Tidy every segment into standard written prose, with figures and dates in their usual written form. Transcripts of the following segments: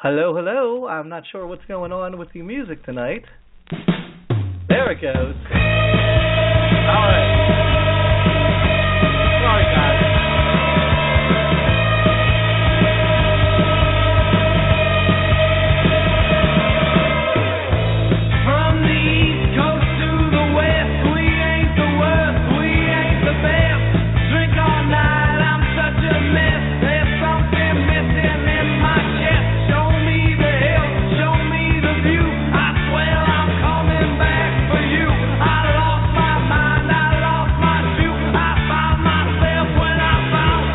Hello, hello. I'm not sure what's going on with the music tonight. There it goes. All right. Sorry, guys. From the East Coast to the West, we ain't the worst, we ain't the best. Drink all night, I'm such a mess. There's something missing in my chest. Show me the hill, show me the view. I swear I'm coming back for you. I lost my mind, I lost my shoe. I found myself when I found.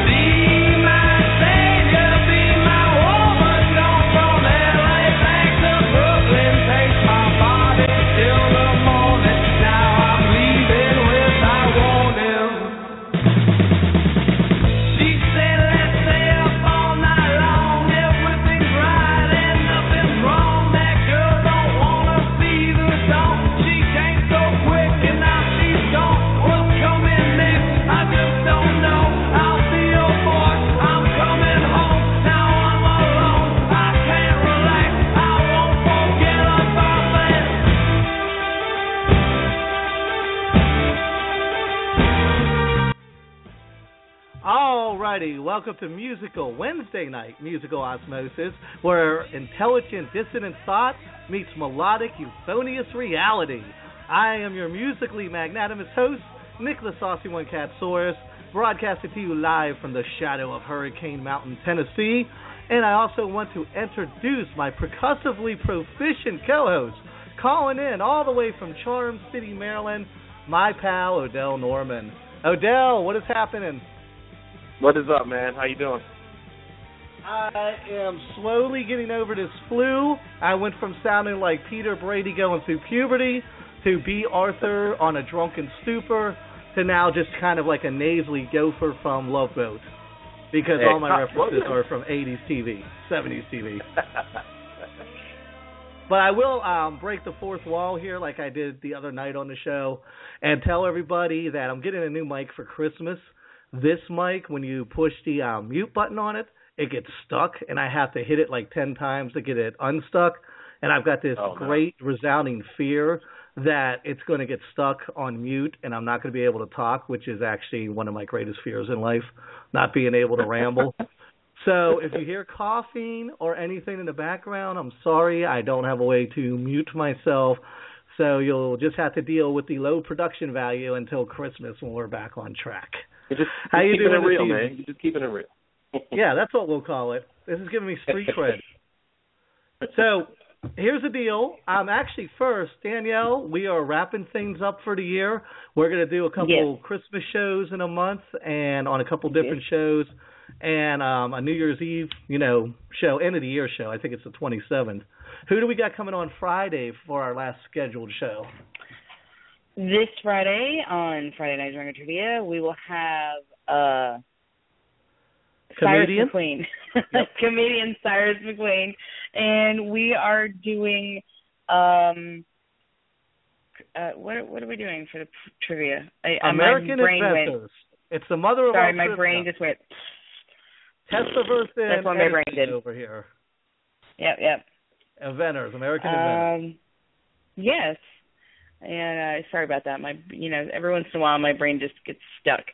Be my savior, be my woman. Gone from LA back to Brooklyn. Take my body till the morning. Now I'm leaving without warning. She said, let's stay up all night long. Everything's right and nothing's wrong. That girl don't wanna see the dawn. She came so quick and now she's gone. What's coming next? I just don't know. I'll see your boy. I'm coming home. Now I'm alone. I can't relax. I won't forget about that. Alrighty, welcome to Musical Wednesday Night, Musical Osmosis, where intelligent dissonant thought meets melodic euphonious reality. I am your musically magnanimous host, Nick the Saucy One Cat Saurus, broadcasting to you live from the shadow of Hurricane Mountain, Tennessee. And I also want to introduce my percussively proficient co-host, calling in all the way from Charm City, Maryland, my pal Odell Norman. Odell, what is happening? What is up, man? How you doing? I am slowly getting over this flu. I went from sounding like Peter Brady going through puberty to B. Arthur on a drunken stupor to now just kind of like a nasally gopher from Love Boat. Because all my references are from 80s TV, 70s TV. But I will break the fourth wall here like I did the other night on the show and tell everybody that I'm getting a new mic for Christmas. This mic, when you push the mute button on it, it gets stuck, and I have to hit it like 10 times to get it unstuck. And I've got this great resounding fear that it's going to get stuck on mute and I'm not going to be able to talk, which is actually one of my greatest fears in life, not being able to ramble. So if you hear coughing or anything in the background, I'm sorry. I don't have a way to mute myself. So you'll just have to deal with the low production value until Christmas when we're back on track. How you doing? It real, man. You're just keeping it real. Yeah, that's what we'll call it. This is giving me street cred. So here's the deal. Actually, first, Danielle, we are wrapping things up for the year. We're going to do a couple Christmas shows in a month and on a couple different shows and a New Year's Eve, show, end of the year show. I think it's the 27th. Who do we got coming on Friday for our last scheduled show? This Friday, on Friday Night Drunken Trivia, we will have Comedian? Cyrus McQueen. Yep. Comedian Cyrus McQueen. And we are doing, what are we doing for the trivia? American Inventors. It's the mother of all Sorry, my brain just went. Teslaverse That's what my brain did. Over here. Yep. Inventors, American Inventors. Yes. And sorry about that. Every once in a while my brain just gets stuck.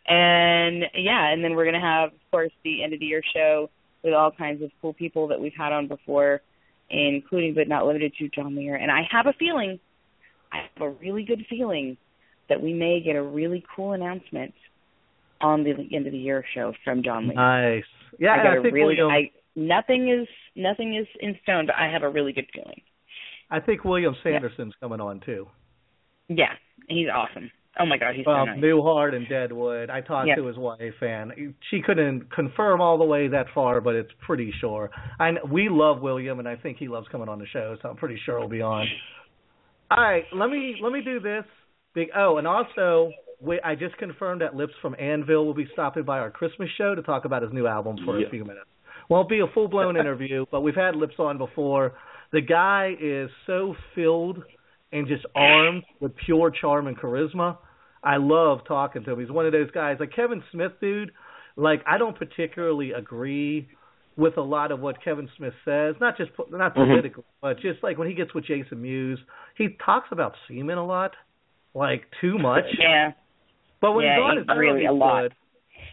And and then we're going to have, of course, the end of the year show with all kinds of cool people that we've had on before, including but not limited to John Mayer. And I have a really good feeling that we may get a really cool announcement on the end of the year show from John Mayer. Nice. Yeah, I think nothing is in stone, but I have a really good feeling. I think William Sanderson's coming on, too. Yeah, he's awesome. Oh, my God, he's so nice. Newhart and Deadwood. I talked to his wife, and she couldn't confirm all the way that far, but it's pretty sure. We love William, and I think he loves coming on the show, so I'm pretty sure he'll be on. All right, let me do this. And also, I just confirmed that Lips from Anvil will be stopping by our Christmas show to talk about his new album for a few minutes. Won't be a full-blown interview, but we've had Lips on before. The guy is so filled and just armed with pure charm and charisma. I love talking to him. He's one of those guys, like Kevin Smith, dude. Like, I don't particularly agree with a lot of what Kevin Smith says, not politically, but just like when he gets with Jason Mewes, he talks about semen a lot, like too much. Yeah. But when he's on his own, really he's a lot. good.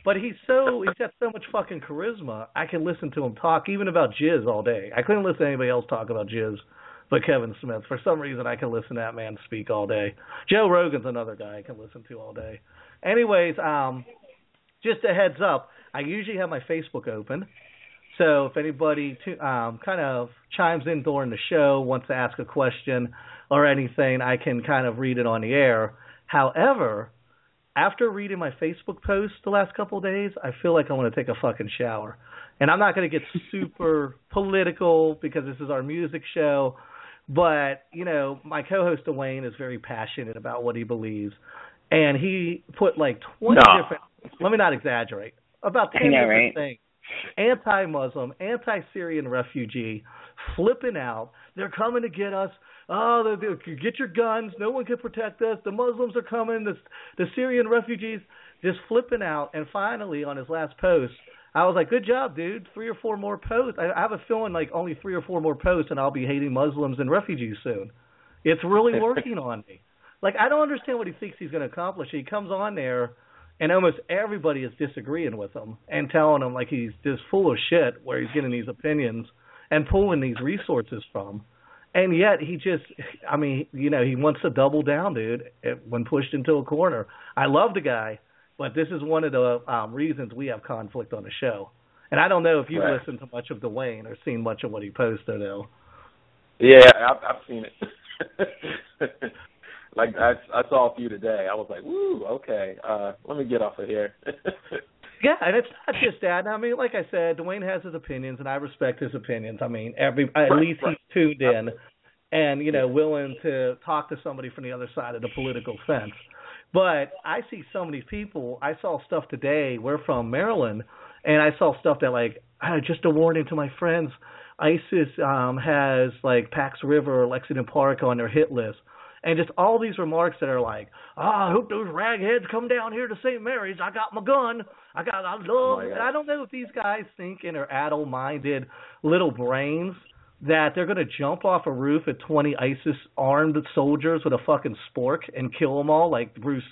But he's got so much fucking charisma. I can listen to him talk even about jizz all day. I couldn't listen to anybody else talk about jizz but Kevin Smith. For some reason, I can listen to that man speak all day. Joe Rogan's another guy I can listen to all day. Anyways, just a heads up, I usually have my Facebook open. So if anybody kind of chimes in during the show, wants to ask a question or anything, I can kind of read it on the air. However, after reading my Facebook post the last couple of days, I feel like I want to take a fucking shower. And I'm not going to get super political because this is our music show. But, you know, my co-host Dwayne is very passionate about what he believes. And he put like 20 different, let me not exaggerate, about 10 different things. Anti-Muslim, anti-Syrian refugee, flipping out. They're coming to get us. Oh, get your guns. No one can protect us. The Muslims are coming. The Syrian refugees, just flipping out. And finally, on his last post, I was like, good job, dude. 3 or 4 more posts. I have a feeling like only 3 or 4 more posts and I'll be hating Muslims and refugees soon. It's really working on me. Like, I don't understand what he thinks he's going to accomplish. He comes on there and almost everybody is disagreeing with him and telling him like he's just full of shit where he's getting these opinions and pulling these resources from. And yet he just, I mean, you know, he wants to double down, dude, when pushed into a corner. I love the guy, but this is one of the reasons we have conflict on the show. And I don't know if you've listened to much of Dwayne or seen much of what he posted, though. Yeah, I've seen it. Like, I saw a few today. I was like, woo, okay, let me get off of here. Yeah, and it's not just that. I mean, like I said, Dwayne has his opinions, and I respect his opinions. I mean, at least he's tuned in and, you know, willing to talk to somebody from the other side of the political fence. But I see some of these people. I saw stuff today. We're from Maryland, and I saw stuff that, like, just a warning to my friends, ISIS has, like, Pax River or Lexington Park on their hit list. And just all these remarks that are like, I hope those ragheads come down here to St. Mary's. I got my gun. I love it. I don't know if these guys think in their addle-minded little brains that they're going to jump off a roof at 20 ISIS armed soldiers with a fucking spork and kill them all like Bruce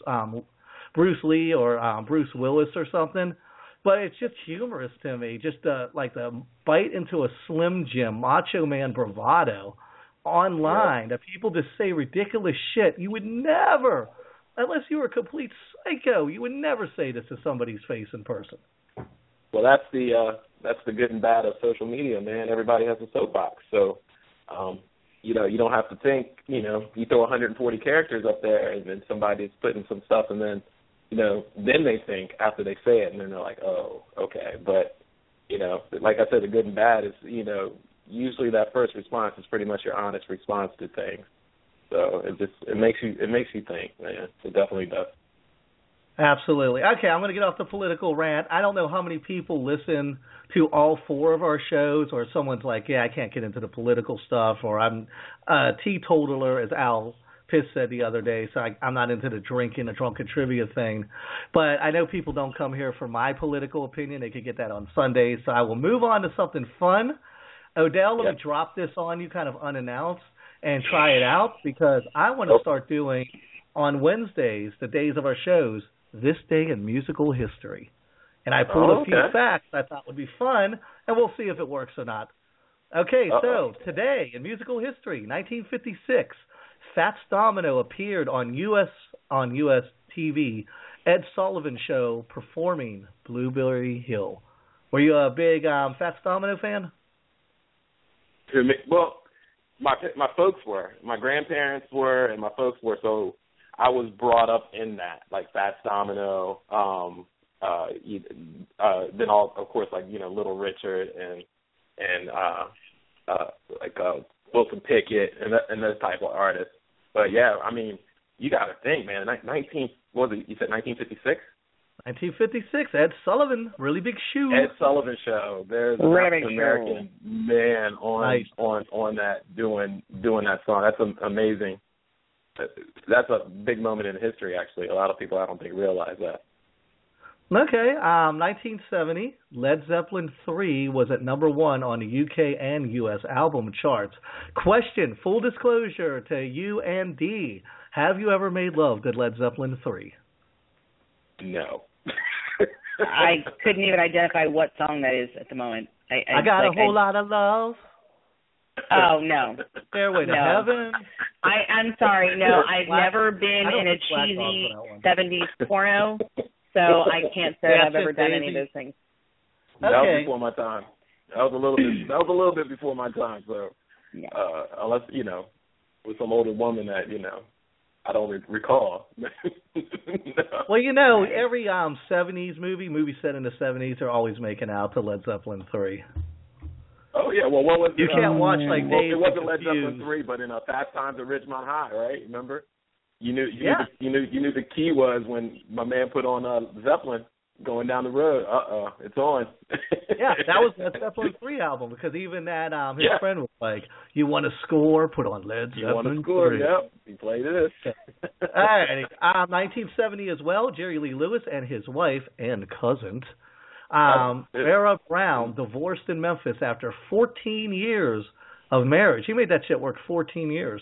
Lee or Bruce Willis or something. But it's just humorous to me, just like the bite into a Slim Jim macho man bravado online that people just say ridiculous shit. You would never, unless you were a complete psycho, you would never say this to somebody's face in person. Well, that's the good and bad of social media, man. Everybody has a soapbox, so you know, you don't have to think. You know, you throw 140 characters up there, and then somebody's putting some stuff, and then, you know, then they think after they say it, and then they're like, oh, okay. But, you know, like I said, the good and bad is, you know, usually that first response is pretty much your honest response to things. So it makes you think, man. It definitely does. Absolutely. Okay, I'm going to get off the political rant. I don't know how many people listen to all 4 of our shows, or someone's like, yeah, I can't get into the political stuff, or I'm a teetotaler, as Al Piss said the other day, so I'm not into the drinking, the drunken trivia thing. But I know people don't come here for my political opinion. They could get that on Sundays. So I will move on to something fun. Odell, let me drop this on you kind of unannounced and try it out, because I want to start doing on Wednesdays, the days of our shows, This Day in Musical History. And I pulled a few facts I thought would be fun, and we'll see if it works or not. Okay, so today in musical history, 1956, Fats Domino appeared on US TV, Ed Sullivan Show, performing Blueberry Hill. Were you a big Fats Domino fan? Well, my folks were. My grandparents were, and my folks were, so I was brought up in that, like Fats Domino, then all, of course, like, you know, Little Richard and like Wilson Pickett and those type of artists. But yeah, I mean, you got to think, man. 1956? 1956, Ed Sullivan, Really Big Shoe. Ed Sullivan Show. There's an African American man on that doing that song. That's amazing. That's a big moment in history, actually. A lot of people, I don't think, realize that. Okay, 1970, Led Zeppelin 3 was at number 1 on the UK and US album charts. Question, full disclosure to you and D. Have you ever made love to Led Zeppelin 3? No. I couldn't even identify what song that is at the moment. I got a whole lot of love. Oh, no. Stairway to Heaven. I'm sorry, no, I've never been in a cheesy 70s porno. So I can't say I've ever done any of those things. That was before my time. That was a little bit before my time. So unless with some older woman that I don't recall. No. Well, every 70s movie set in the 70s are always making out to Led Zeppelin 3. Oh yeah, well, what was you can't watch like Dave. It wasn't Led Zeppelin 3, but in Fast Times at Ridgemont High, right? Remember? You knew the key was when my man put on Zeppelin going down the road. It's on. Yeah, that was Led Zeppelin 3 album because even that his friend was like, "You want to score? Put on Led Zeppelin 3." You want to score? 3. Yep. He played this. All right. 1970 as well. Jerry Lee Lewis and his wife and cousin, Vera Brown, divorced in Memphis after 14 years of marriage. He made that shit work 14 years.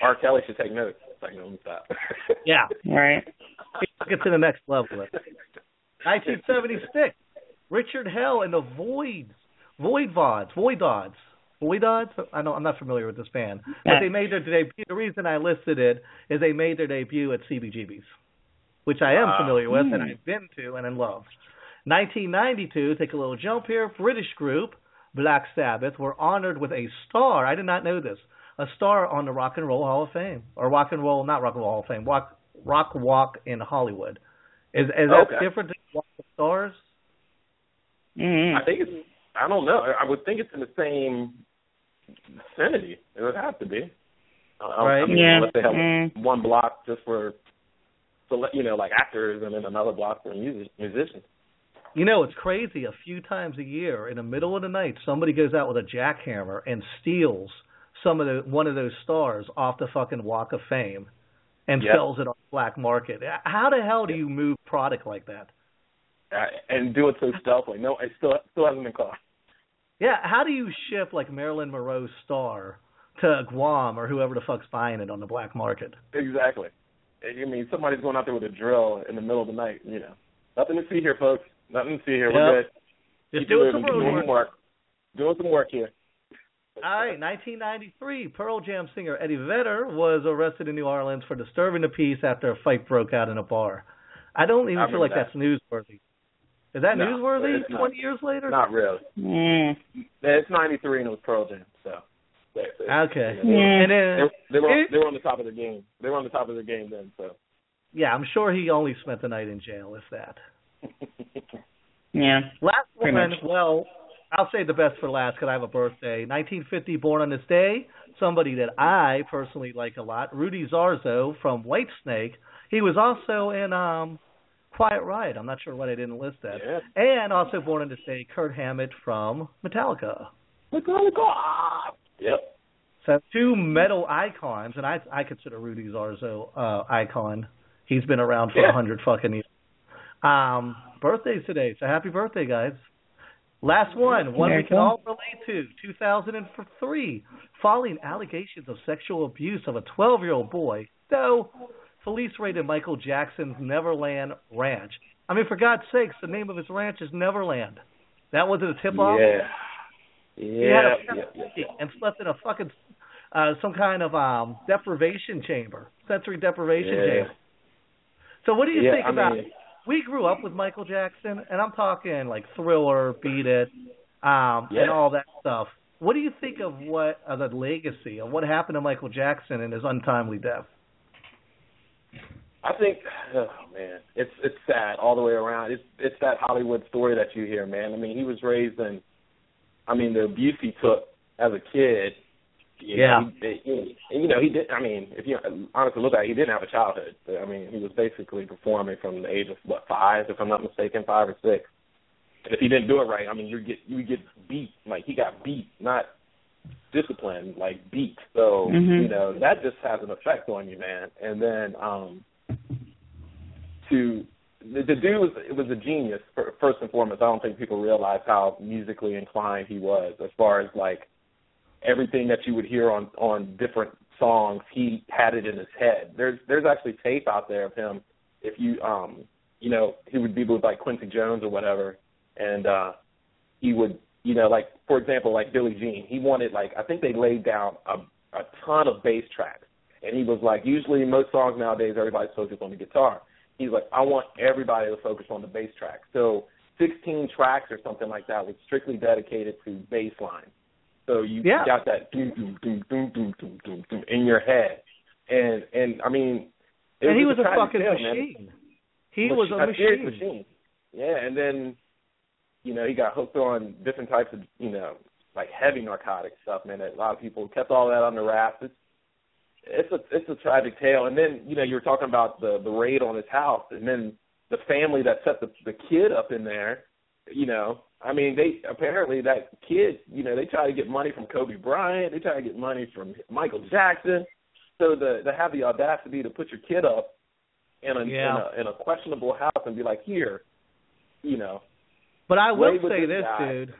R. Kelly should take notes. Stop. Yeah. Right. Get to the next level. 1976, Richard Hell and the Voidods. I'm not familiar with this band, but they made their debut. The reason I listed it is they made their debut at CBGB's, which I am familiar with and I've been to and I love. 1992, take a little jump here. British group Black Sabbath were honored with a star. I did not know this. A star on the Rock and Roll Hall of Fame, or Rock and Roll Hall of Fame, Rock Walk in Hollywood. Is that different than Walk of Stars? Mm-hmm. I think it's. I don't know. I would think it's in the same vicinity. It would have to be. Right. Unless they have one block just for, like actors, and then another block for musicians. It's crazy. A few times a year, in the middle of the night, somebody goes out with a jackhammer and steals one of those stars off the fucking Walk of Fame and sells it on the black market. How the hell do you move product like that? And do it so stealthily. No, it still hasn't been caught. Yeah, how do you ship like Marilyn Monroe's star to Guam or whoever the fuck's buying it on the black market? Exactly. Somebody's going out there with a drill in the middle of the night. Nothing to see here, folks. Nothing to see here. We're good. Just doing some work. Doing some work here. All right, 1993, Pearl Jam singer Eddie Vedder was arrested in New Orleans for disturbing the peace after a fight broke out in a bar. I don't even feel like that's newsworthy. Is that newsworthy 20 years later? Not really. It's 93 and it was Pearl Jam, so. Okay. And then they were on the top of the game. They were on the top of the game then, so. Yeah, I'm sure he only spent the night in jail, if that. Yeah. Last one, well, I'll say the best for last because I have a birthday. 1950, born on this day, somebody that I personally like a lot, Rudy Zarzo from Whitesnake. He was also in Quiet Riot. I'm not sure why they didn't list that. Yeah. And also born on this day, Kurt Hammett from Metallica. Yep. So 2 metal icons, and I consider Rudy Zarzo icon. He's been around for 100 fucking years. Birthdays today, so happy birthday, guys. Last one we can all relate to, 2003, following allegations of sexual abuse of a 12-year-old boy, though police raided Michael Jackson's Neverland Ranch. For God's sakes, the name of his ranch is Neverland. That wasn't a tip-off? Yeah. He had and slept in a fucking, some kind of deprivation chamber, sensory deprivation chamber. So what do you think about it? We grew up with Michael Jackson, and I'm talking like Thriller, Beat It, and all that stuff. What do you think of the legacy of what happened to Michael Jackson and his untimely death? I think, it's sad all the way around. It's that Hollywood story that you hear, man. He was raised in, the abuse he took as a kid, Yeah. He did. I mean, if you honestly look at it, he didn't have a childhood. I mean, he was basically performing from the age of 5, if I'm not mistaken, 5 or 6. And if he didn't do it right, I mean, you get beat. Like, he got beat, not disciplined, like beat. So that just has an effect on you, man. And then the dude was a genius first and foremost. I don't think people realize how musically inclined he was, as far as like everything that you would hear on different songs, he had it in his head. There's actually tape out there of him. If you he would be with like Quincy Jones or whatever, and he would, like, for example, like Billie Jean, he wanted, like, I think they laid down a ton of bass tracks, and he was like, usually most songs nowadays everybody's focused on the guitar. He's like, I want everybody to focus on the bass track. So 16 tracks or something like that was strictly dedicated to bass line. So you got that doom, doom, doom, doom, doom, doom, doom, doom in your head. And I mean, he was a fucking machine. He was a machine. Yeah, and then, he got hooked on different types of, like heavy narcotic stuff, man. A lot of people kept all that under wraps. It's a tragic tale. And then, you were talking about the raid on his house, and then the family that set the kid up in there, I mean, apparently that kid, they try to get money from Kobe Bryant. They try to get money from Michael Jackson. So to have the audacity to put your kid up in a questionable house and be like, here, But I will say this, dude.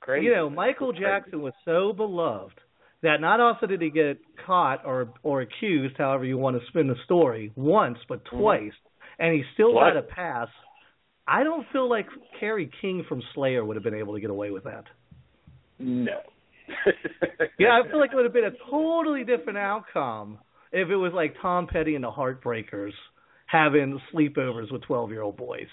Crazy. Michael Jackson was so beloved that not also did he get caught or accused, however you want to spin the story, once, but twice, and he still got a pass. I don't feel like Kerry King from Slayer would have been able to get away with that. No. Yeah, I feel like it would have been a totally different outcome if it was like Tom Petty and the Heartbreakers having sleepovers with 12-year-old boys.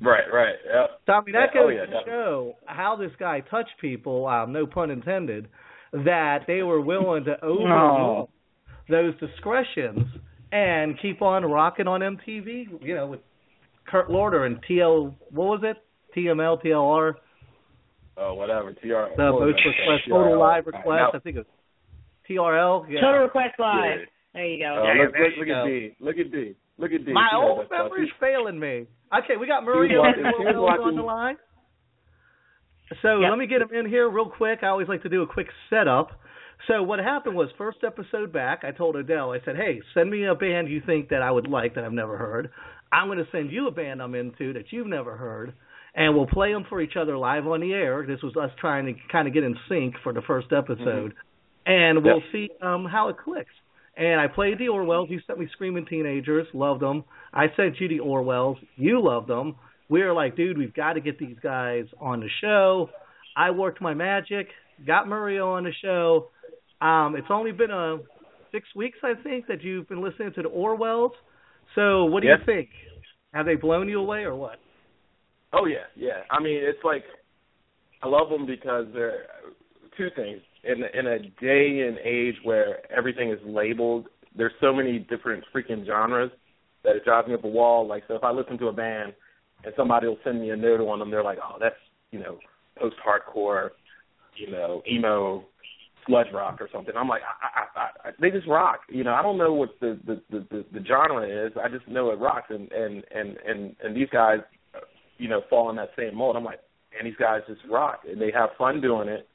Right. Yep. So, I mean, that goes to show how this guy touched people, no pun intended, that they were willing to overlook those discretions and keep on rocking on MTV, with Kurt Loder and TML, TLR. Oh, whatever, TR. The most request, Total Live Request, I think it was TRL. Yeah. Total Request Live. Yeah. There you go. Look at D. My old memory's failing me. Okay, we got Mario on the line. So let me get him in here real quick. I always like to do a quick setup. So what happened was, first episode back, I told Adele, I said, hey, send me a band you think that I would like that I've never heard. I'm going to send you a band I'm into that you've never heard, and we'll play them for each other live on the air. This was us trying to kind of get in sync for the first episode, and we'll see how it clicks. And I played the Orwells. You sent me Screaming Teenagers. Loved them. I sent you the Orwells. You loved them. We were like, dude, we've got to get these guys on the show. I worked my magic, got Mario on the show. It's only been 6 weeks, I think, that you've been listening to the Orwells. So what do you think? Have they blown you away or what? Oh, yeah. I mean, it's like, I love them because they're two things. In a day and age where everything is labeled, there's so many different freaking genres that it drives me up a wall. Like, so if I listen to a band and somebody will send me a note on them, they're like, oh, that's, post-hardcore, emo, sludge rock or something. I'm like, they just rock. I don't know what the genre is. I just know it rocks, and these guys, fall in that same mold. I'm like, and these guys just rock, and they have fun doing it.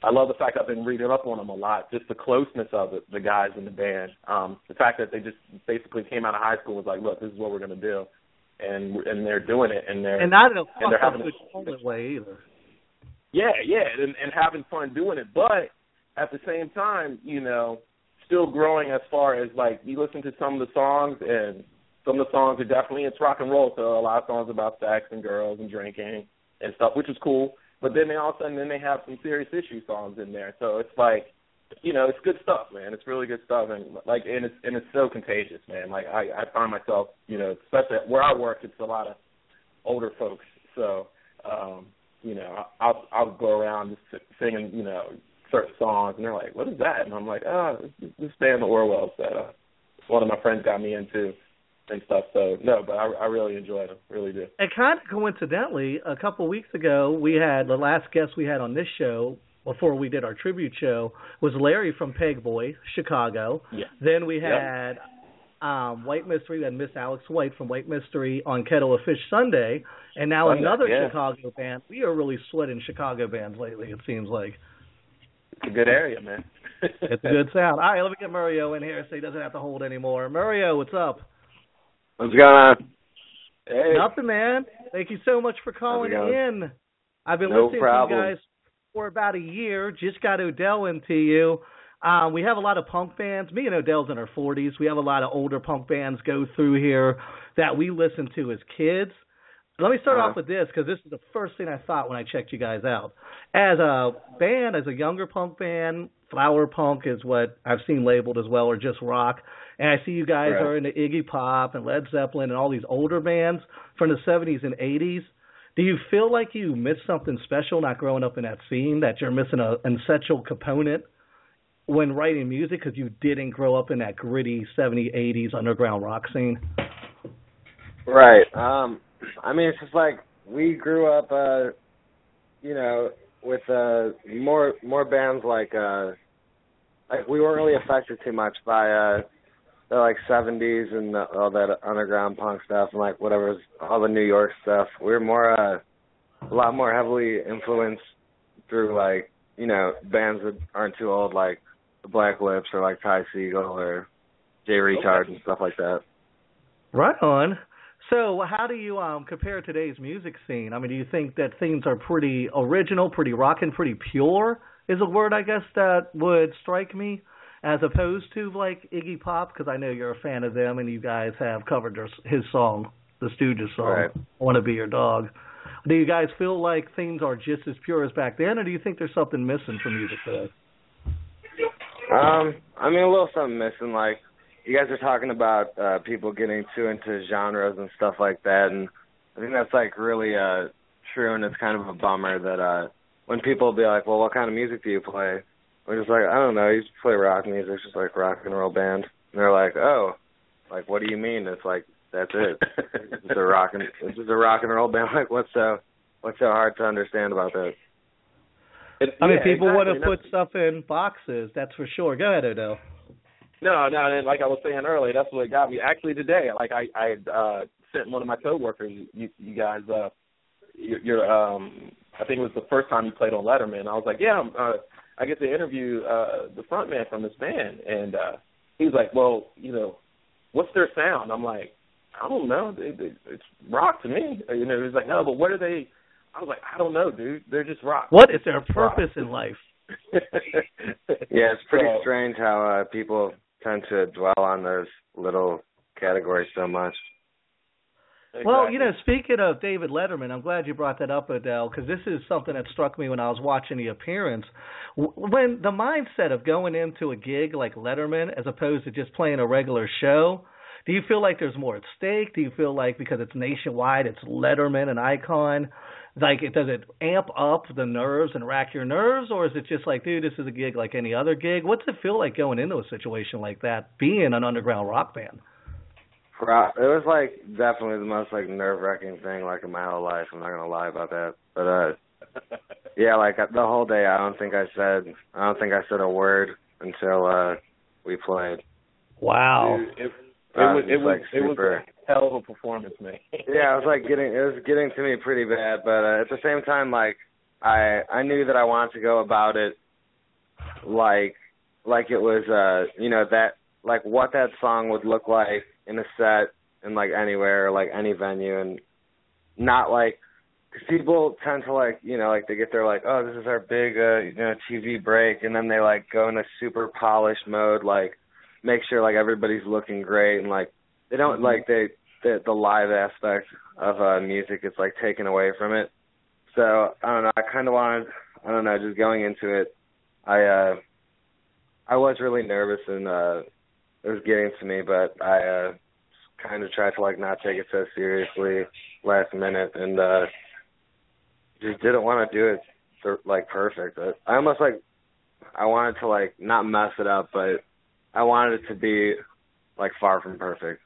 I love the fact I've been reading up on them a lot, just the closeness of it, the guys in the band. The fact that they just basically came out of high school and was like, look, this is what we're going to do. And they're doing it, and not in a fucking way either. Yeah, and having fun doing it. But at the same time, still growing as far as, like, you listen to some of the songs, and some of the songs are definitely, it's rock and roll, so a lot of songs about sex and girls and drinking and stuff, which is cool. But then all of a sudden, they have some serious issue songs in there. So it's like, it's good stuff, man. It's really good stuff, and it's so contagious, man. Like I find myself, especially where I work, it's a lot of older folks. So, I'll go around just singing, certain songs, and they're like, "What is that?" And I'm like, "Oh, this band, the Orwells, that one of my friends got me into." And stuff. So no, but I really enjoyed them, really do. And kind of coincidentally, a couple of weeks ago, we had the last guest we had on this show before we did our tribute show was Larry from Peg Boy, Chicago. Yeah. Then we had White Mystery. We had Miss Alex White from White Mystery on Kettle of Fish Sunday. And now another Chicago band. We are really splitting Chicago bands lately, it seems like. It's a good area, man. It's a good sound. All right, let me get Mario in here so he doesn't have to hold anymore. Mario, what's up? What's going on? Hey. Nothing, man. Thank you so much for calling in. I've been listening to you guys for about a year. Just got Odell into you. We have a lot of punk bands. Me and Odell's in our 40s. We have a lot of older punk bands go through here that we listened to as kids. Let me start off with this, because this is the first thing I thought when I checked you guys out. As a band, as a younger punk band, flower punk is what I've seen labeled as well, or just rock. And I see you guys are into Iggy Pop and Led Zeppelin and all these older bands from the 70s and 80s. Do you feel like you missed something special not growing up in that scene, that you're missing an essential component when writing music because you didn't grow up in that gritty 70s, 80s underground rock scene? Right. I mean, it's just like we grew up, with more bands like we weren't really affected too much by the like 70s and all that underground punk stuff and like whatever, all the New York stuff. We were more a lot more heavily influenced through like bands that aren't too old, like the Black Lips or like Ty Segall or Jay Retard and stuff like that. Right on. So how do you compare today's music scene? I mean, do you think that things are pretty original, pretty rockin', pretty pure is a word, I guess, that would strike me, as opposed to like Iggy Pop? Because I know you're a fan of them and you guys have covered his song, the Stooges song, I Want to Be Your Dog. Do you guys feel like things are just as pure as back then, or do you think there's something missing from music today? I mean, a little something missing. Like, you guys are talking about people getting too into genres and stuff like that, and I think that's like really true, and it's kind of a bummer that when people be like, well, what kind of music do you play? We're just like, I don't know, you just play rock music, it's just like rock and roll band. And they're like, oh, like, what do you mean? It's like, that's it. It's just a rock and roll band. Like, what's so hard to understand about that? I mean, people want to put stuff in boxes, that's for sure. Go ahead, Odell. No, and like I was saying earlier, that's what got me. Actually, today, like I sent one of my coworkers, you guys, you're I think it was the first time you played on Letterman. I was like, yeah, I get to interview the front man from this band, and he was like, well, what's their sound? I'm like, I don't know, it's rock to me. He was like, no, but what are they? I was like, I don't know, dude. They're just rock. What is their purpose in life? Yeah, it's pretty strange how people tend to dwell on those little categories so much. Exactly. Well, speaking of David Letterman, I'm glad you brought that up, Odell, because this is something that struck me when I was watching the appearance. When the mindset of going into a gig like Letterman as opposed to just playing a regular show, do you feel like there's more at stake? Do you feel like because it's nationwide, it's Letterman, an icon, like does it amp up the nerves and rack your nerves, or is it just like, dude, this is a gig like any other gig? What's it feel like going into a situation like that, being an underground rock band? It was like definitely the most like nerve-wracking thing like in my whole life. I'm not gonna lie about that, but yeah, like the whole day, I don't think I said a word until we played. Wow. Dude, it was a hell of a performance, man. Yeah, it was getting to me pretty bad, but at the same time, like I knew that I wanted to go about it like it was that like what that song would look like in a set and like anywhere, like any venue, and not like, because people tend to like like they get their like, oh, this is our big TV break, and then they like go in a super polished mode, like make sure like everybody's looking great, and like they don't like the live aspect of music is like taken away from it. So I don't know, I kind of wanted, I don't know, just going into it, I was really nervous and it was getting to me, but I kind of tried to like not take it so seriously last minute, and just didn't want to do it like perfect. I almost like, I wanted to like not mess it up, but I wanted it to be like far from perfect.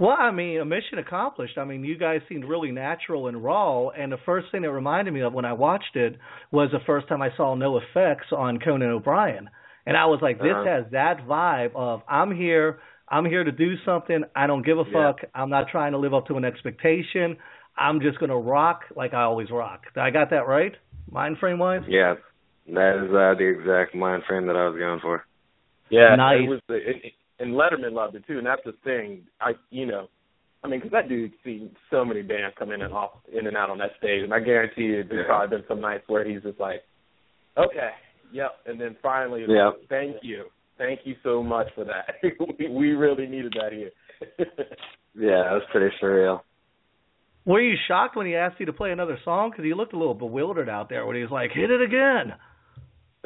Well, I mean, a mission accomplished. I mean, you guys seemed really natural and raw, and the first thing it reminded me of when I watched it was the first time I saw No Effects on Conan O'Brien. And I was like, this has that vibe of I'm here to do something, I don't give a fuck, I'm not trying to live up to an expectation, I'm just going to rock like I always rock. I got that right, mind frame-wise? Yeah, that is the exact mind frame that I was going for. Yeah, nice. And Letterman loved it too, and that's the thing. Because that dude's seen so many bands come in and out on that stage, and I guarantee you there's probably been some nights where he's just like, okay, yep, and then finally, thank you so much for that. We really needed that here. Yeah, it was pretty surreal. Were you shocked when he asked you to play another song? Because he looked a little bewildered out there when he was like, hit it again.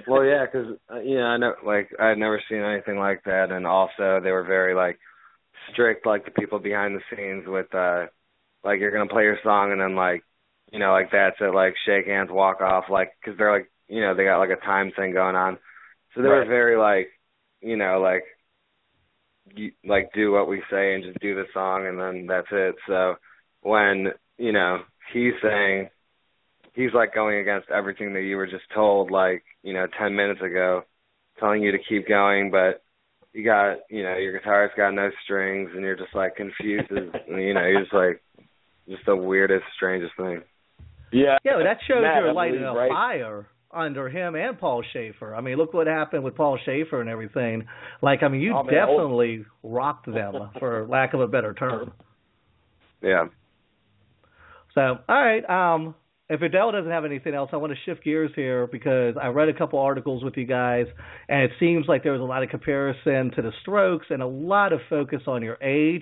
Well, yeah, because I know, like, I had never seen anything like that, and also they were very like strict, like the people behind the scenes with, like, you're gonna play your song and then like, like that's it, like shake hands, walk off, like, because they're like, they got like a time thing going on, so they were very like, like do what we say and just do the song and then that's it. So when he's saying. He's like going against everything that you were just told, like, 10 minutes ago, telling you to keep going, but you got, your guitarist got no strings and you're just like confused. You're just like, just the weirdest, strangest thing. Yeah. Yeah, that shows you're lighting a fire under him and Paul Schaefer. I mean, look what happened with Paul Schaefer and everything. Like, I mean, you definitely rocked them, for lack of a better term. Yeah. So, all right, if Adele doesn't have anything else, I want to shift gears here because I read a couple articles with you guys, and it seems like there was a lot of comparison to the Strokes and a lot of focus on your age.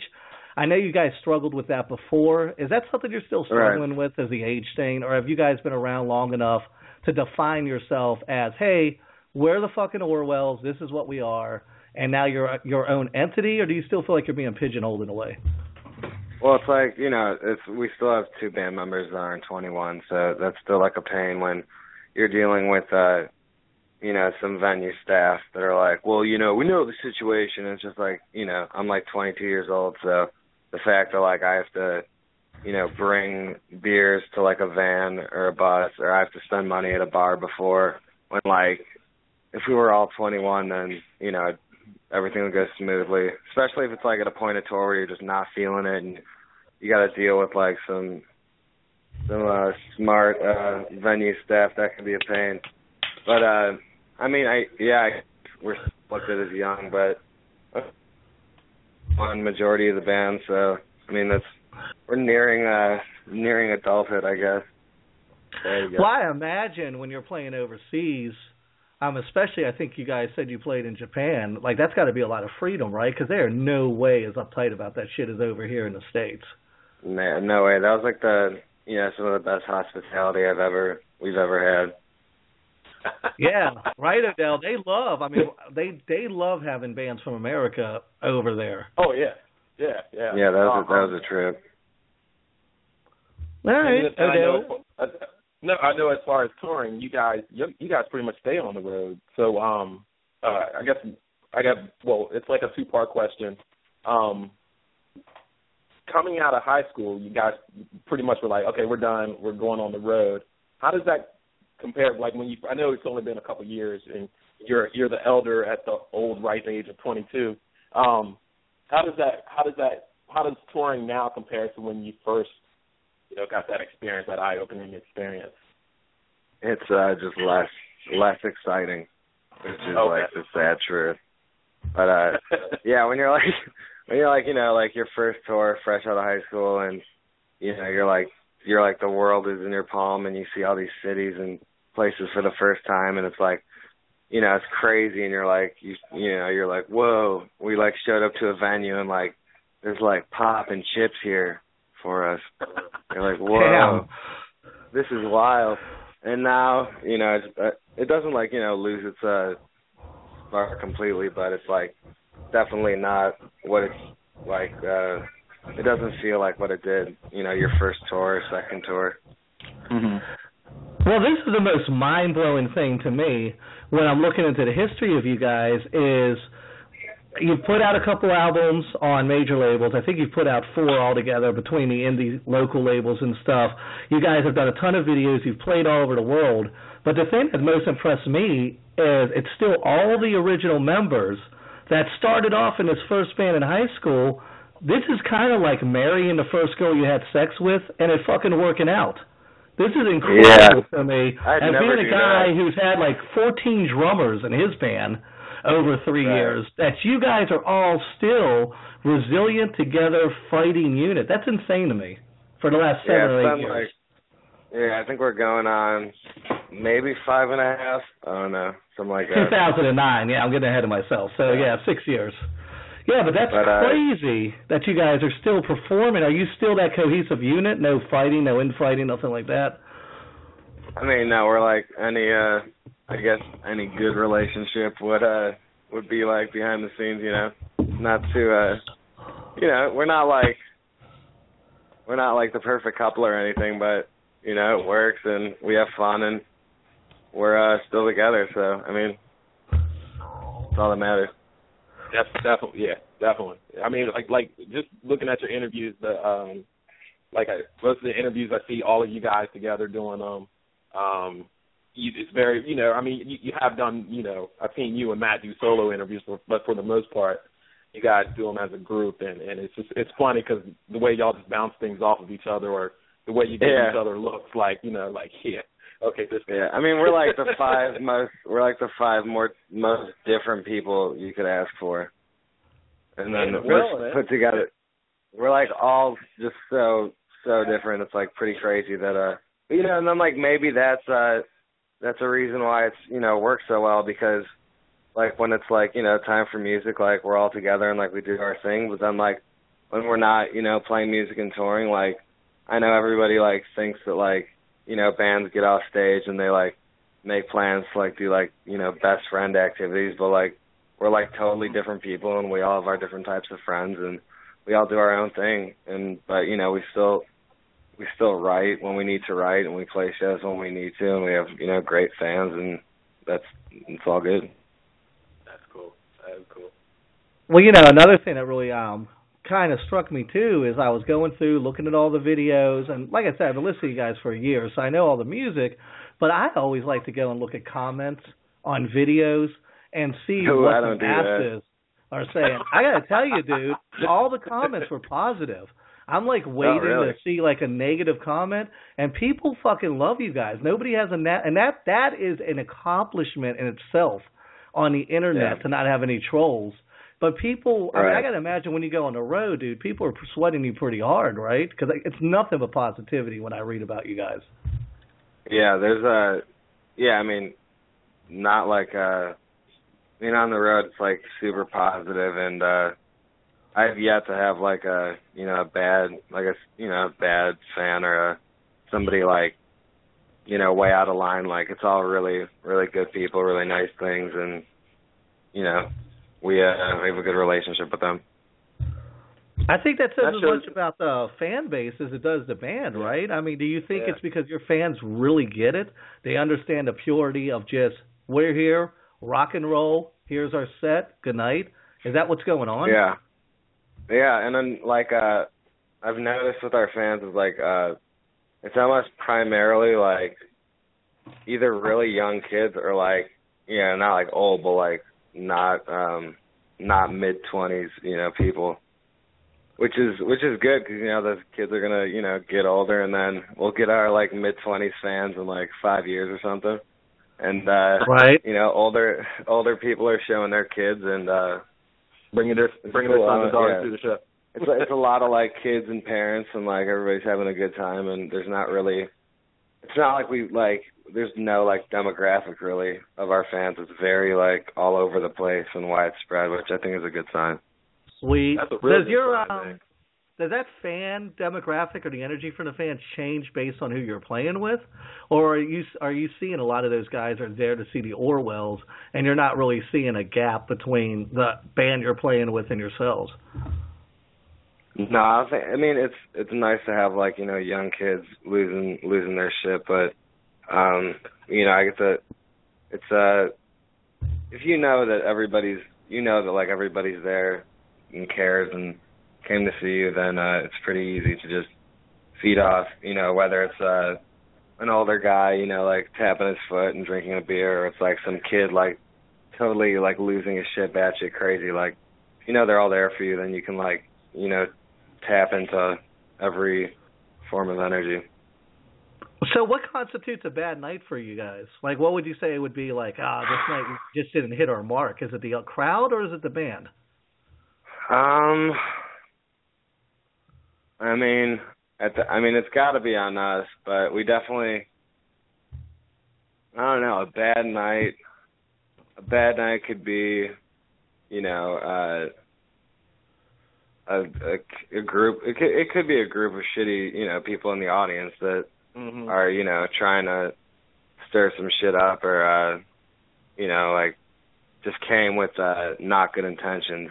I know you guys struggled with that before. Is that something you're still struggling with as the age thing, or have you guys been around long enough to define yourself as, hey, we're the fucking Orwells, this is what we are, and now you're your own entity, or do you still feel like you're being pigeonholed in a way? Well, it's like, we still have two band members that aren't 21, so that's still like a pain when you're dealing with, some venue staff that are like, well, we know the situation. It's just like, I'm like 22 years old, so the fact that like I have to, bring beers to like a van or a bus, or I have to spend money at a bar before, when like, if we were all 21, then, everything would go smoothly, especially if it's like at a point of tour where you're just not feeling it and you got to deal with like some smart venue staff. That can be a pain. But we're looked at as young, but one majority of the band. So I mean, we're nearing adulthood, I guess. There you go. Well, I imagine when you're playing overseas. Especially, I think you guys said you played in Japan. Like, that's got to be a lot of freedom, right? Because they are no way as uptight about that shit as over here in the States. Man, no way. That was like some of the best hospitality we've ever had. Yeah, right, Adele. They love having bands from America over there. Oh yeah. Yeah, that was a trip. All right, Adele. No, I know as far as touring, you guys pretty much stay on the road. So I guess it's like a two-part question. Coming out of high school, you guys pretty much were like, okay, we're done, we're going on the road. How does that compare? Like I know it's only been a couple of years, and you're the elder at the old ripe age of 22. How does touring now compare to when you first got that experience, that eye-opening experience? It's just less exciting, which is like the sad truth. But yeah, when you're like your first tour, fresh out of high school, and you're like the world is in your palm, and you see all these cities and places for the first time, and it's like, it's crazy, and you're like, you're like, whoa, we like showed up to a venue and like there's like pop and chips here for us. You're like, whoa, damn. This is wild. And now, it doesn't like, lose its spark completely, but it's like definitely not what it's like. It doesn't feel like what it did, your first tour, second tour. Mm-hmm. Well, this is the most mind-blowing thing to me when I'm looking into the history of you guys is you've put out a couple albums on major labels. I think you've put out 4 altogether between the indie local labels and stuff. You guys have done a ton of videos. You've played all over the world. But the thing that most impressed me is it's still all the original members that started off in this first band in high school. This is kind of like marrying the first girl you had sex with and it fucking working out. This is incredible to me. And being a guy who's had like 14 drummers in his band over 3 years, that you guys are all still resilient together fighting unit. That's insane to me for the last 7 or 8 years. I think we're going on maybe 5.5. I don't know, something like that. 2009. Yeah, I'm getting ahead of myself. So 6 years. Yeah, but that's crazy that you guys are still performing. Are you still that cohesive unit? No fighting, no infighting, nothing like that? I mean, no, we're like any, I guess any good relationship would be like behind the scenes, you know. Not too, you know, we're not like the perfect couple or anything, but you know, it works and we have fun and we're still together. So I mean, that's all that matters. Definitely. I mean, like just looking at your interviews, most of the interviews I see all of you guys together doing it's very, you know, I mean, you have done, you know, I've seen you and Matt do solo interviews, but for the most part, you guys do them as a group, and it's funny because the way y'all just bounce things off of each other, or the way you give each other looks, like, you know, like, okay, this. Yeah, I mean, we're like the five most different people you could ask for, and then put together, we're like all just so different. It's like pretty crazy that you know, and then like maybe that's a reason why it's, you know, works so well, because like when it's like, you know, time for music, like we're all together and like we do our thing, but then like when we're not, you know, playing music and touring, like I know everybody like thinks that like, you know, bands get off stage and they like make plans to like do like, you know, best friend activities, but like we're like totally different people and we all have our different types of friends and we all do our own thing, but you know, we still write when we need to write and we play shows when we need to, and we have, you know, great fans, and it's all good. That's cool. Well, you know, another thing that really kind of struck me too is I was going through looking at all the videos, and like I said, I've been listening to you guys for a year, so I know all the music, but I always like to go and look at comments on videos and see what the masses are saying. I got to tell you, dude, all the comments were positive. I'm like waiting to see like a negative comment, and people fucking love you guys. Nobody has and that is an accomplishment in itself on the internet to not have any trolls. But people, I mean, I gotta imagine when you go on the road, dude, people are sweating you pretty hard, right? Because it's nothing but positivity when I read about you guys. Yeah, I mean, not like being on the road, it's like super positive, and I've yet to have like a bad fan or somebody like, you know, way out of line. Like it's all really, really good people, really nice things, and you know, we have a good relationship with them. I think that says as much about the fan base as it does the band, right? I mean, do you think it's because your fans really get it? They understand the purity of just, we're here, rock and roll, here's our set, good night. Is that what's going on? Yeah. Yeah, and then, like, I've noticed with our fans is, like, it's almost primarily, like, either really young kids or, like, yeah, not, like, old, but, like, not mid-20s, you know, people, which is good because, you know, those kids are going to, you know, get older, and then we'll get our, like, mid-20s fans in, like, 5 years or something. And, you know, older people are showing their kids and, bringing their sons and daughters to the show. It's a lot of like kids and parents and like everybody's having a good time, and there's not like there's no like demographic really of our fans. It's very like all over the place and widespread, which I think is a good sign. Sweet. Does that fan demographic or the energy from the fans change based on who you're playing with? Or are you seeing a lot of those guys are there to see the Orwells, and you're not really seeing a gap between the band you're playing with and yourselves? No, I mean it's nice to have like, you know, young kids losing their shit, but you know, I get to if you know that everybody's you know that like everybody's there and cares and came to see you, then it's pretty easy to just feed off, you know, whether it's an older guy, you know, like tapping his foot and drinking a beer, or it's like some kid like totally like losing his shit batshit crazy, like, you know, they're all there for you, then you can like, you know, tap into every form of energy. So what constitutes a bad night for you guys? Like, what would you say would be like, this night we just didn't hit our mark? Is it the crowd or is it the band? I mean, it's got to be on us, but we definitely, I don't know, a bad night could be, you know, a group. It could be a group of shitty, you know, people in the audience that are, you know, trying to stir some shit up, or you know, like just came with not good intentions.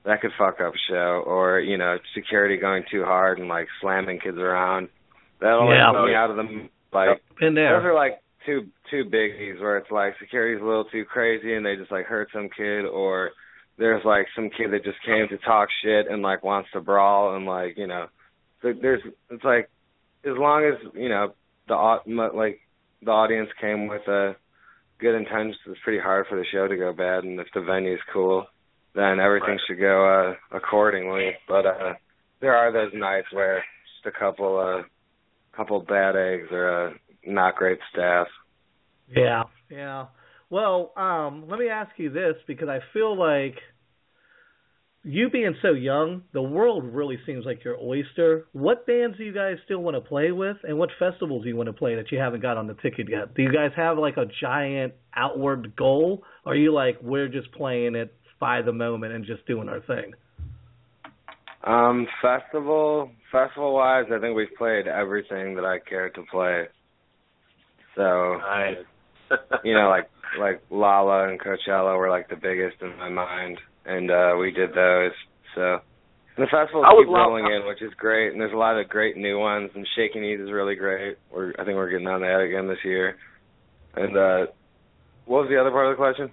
That could fuck up a show, or, you know, security going too hard and like slamming kids around. That'll put me out of the like. Been there. Those are like two biggies where it's like security's a little too crazy and they just like hurt some kid, or there's like some kid that just came to talk shit and like wants to brawl, and like, you know, it's like, as long as, you know, the audience came with good intentions, it's pretty hard for the show to go bad, and if the venue's cool, then everything should go accordingly. But there are those nights where just a couple bad eggs or not great staff. Yeah. Well, let me ask you this, because I feel like you being so young, the world really seems like your oyster. What bands do you guys still want to play with, and what festivals do you want to play that you haven't got on the ticket yet? Do you guys have like a giant outward goal, or are you like, we're just playing it by the moment and just doing our thing? Festival-wise, I think we've played everything that I care to play. So, nice. You know, like Lala and Coachella were like the biggest in my mind, and we did those. So the festivals keep rolling in, which is great, and there's a lot of great new ones, and Shaky Knees is really great. I think we're getting on that again this year. And what was the other part of the question?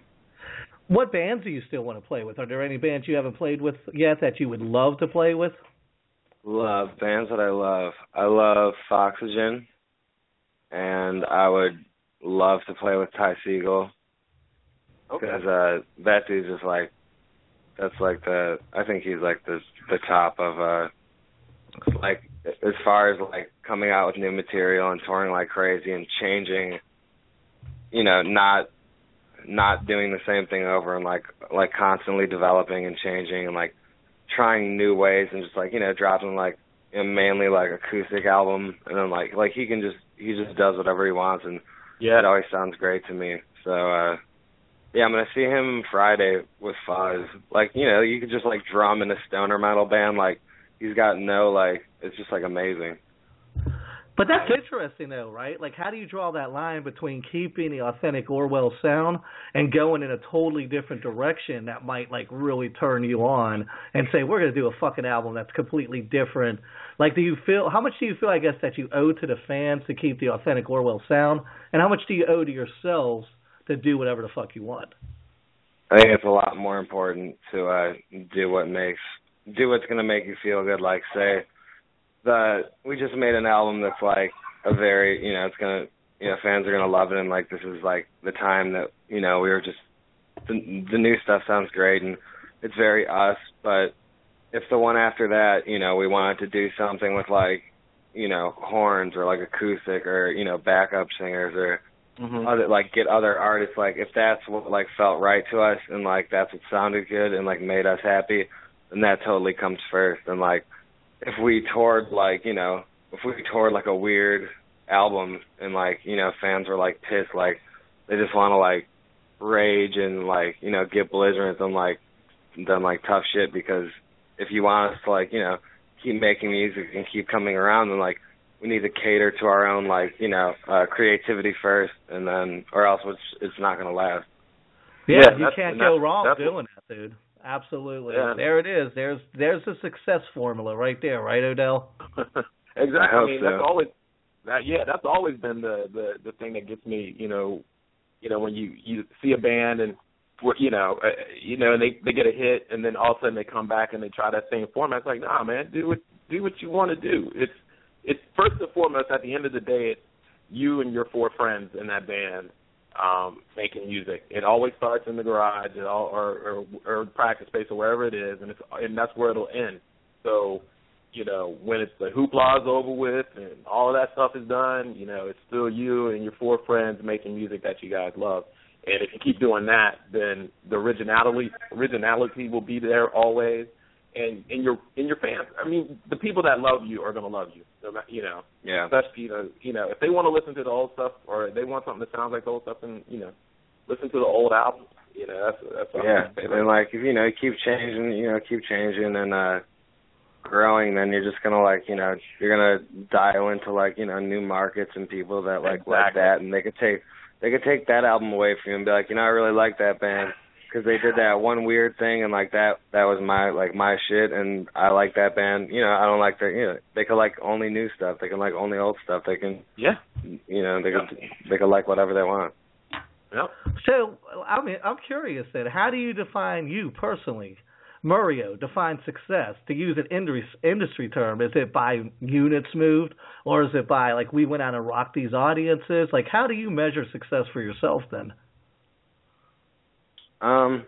What bands do you still want to play with? Are there any bands you haven't played with yet that you would love to play with? Bands that I love. I love Foxygen, and I would love to play with Ty Segall. Because that dude's just like, that's like I think he's like the top of, like, as far as like coming out with new material and touring like crazy and changing, you know, not doing the same thing over, and like constantly developing and changing and like trying new ways, and just like, you know, dropping like a mainly like acoustic album, and then like he just does whatever he wants, and it always sounds great to me. So yeah, I'm gonna see him Friday with Fuzz. Like, you know, you could just like drum in a stoner metal band, like he's got it's just like amazing. But that's interesting, though, right? Like, how do you draw that line between keeping the authentic Orwells sound and going in a totally different direction that might, like, really turn you on and say, we're going to do a fucking album that's completely different? Like, how much do you feel, I guess, that you owe to the fans to keep the authentic Orwells sound, and how much do you owe to yourselves to do whatever the fuck you want? I think it's a lot more important to do what's going to make you feel good. Like, say, we just made an album that's like a very, you know, it's gonna, you know, fans are gonna love it, and like this is like the time that, you know, we were just the new stuff sounds great and it's very us. But if the one after that, you know, we wanted to do something with like, you know, horns or like acoustic or, you know, backup singers or other, like get other artists, like if that's what like felt right to us and like that's what sounded good and like made us happy, then that totally comes first. And like, if we toured like a weird album and like, you know, fans were like pissed, like they just want to like rage and like, you know, get belligerent and like done like tough shit, because if you want us to like, you know, keep making music and keep coming around, then like we need to cater to our own like, you know, creativity first, and then or else it's not going to last. Yeah, you can't go wrong doing that, dude. Absolutely. Yeah. There it is. There's a success formula right there, right, Odell? Exactly. I mean, so. That's always been the thing that gets me, you know, when you see a band and and they get a hit, and then all of a sudden they come back and they try that same format. It's like, nah, man, do what you want to do. It's first and foremost, at the end of the day, it's you and your 4 friends in that band making music. It always starts in the garage or practice space or wherever it is, and that's where it'll end. So, when it's the hoopla is over with and all of that stuff is done, it's still you and your 4 friends making music that you guys love. And if you keep doing that, then the originality will be there always. And your fans, I mean, the people that love you are going to love you. Yeah. Especially, if they want to listen to the old stuff or they want something that sounds like the old stuff, then, listen to the old albums. That's what I'm saying. And like, if, keep changing and growing, then you're just going to you're going to dial into new markets and people that like that, and they could take that album away from you and be like, I really like that band because they did that one weird thing and that was my shit, and I like that band. I don't like their, they could like only new stuff, they can like only old stuff, they can, they could like whatever they want. Yep. So, I'm curious then, how do you define you personally? Mario, define success. To use an industry term, is it by units moved, or is it by, we went out and rocked these audiences? How do you measure success for yourself then? I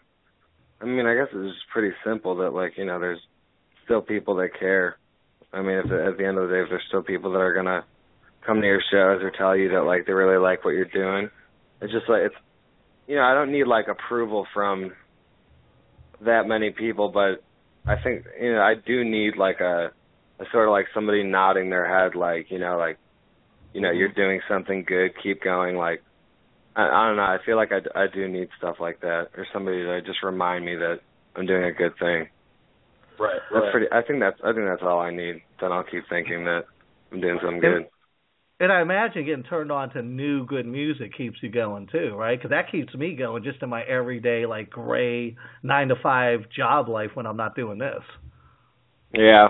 guess it's just pretty simple that, there's still people that care. I mean, at the end of the day, if there's still people that are going to come to your shows or tell you that, they really like what you're doing, it's just, I don't need, approval from that many people, but I think I do need a sort of somebody nodding their head, you're doing something good, keep going. I don't know, I feel like I do need stuff like that, or somebody to just remind me that I'm doing a good thing. Right. I think that's all I need. Then I'll keep thinking that I'm doing something good. And I imagine getting turned on to new good music keeps you going too, right? Because that keeps me going just in my everyday, gray 9-to-5 job life when I'm not doing this. Yeah.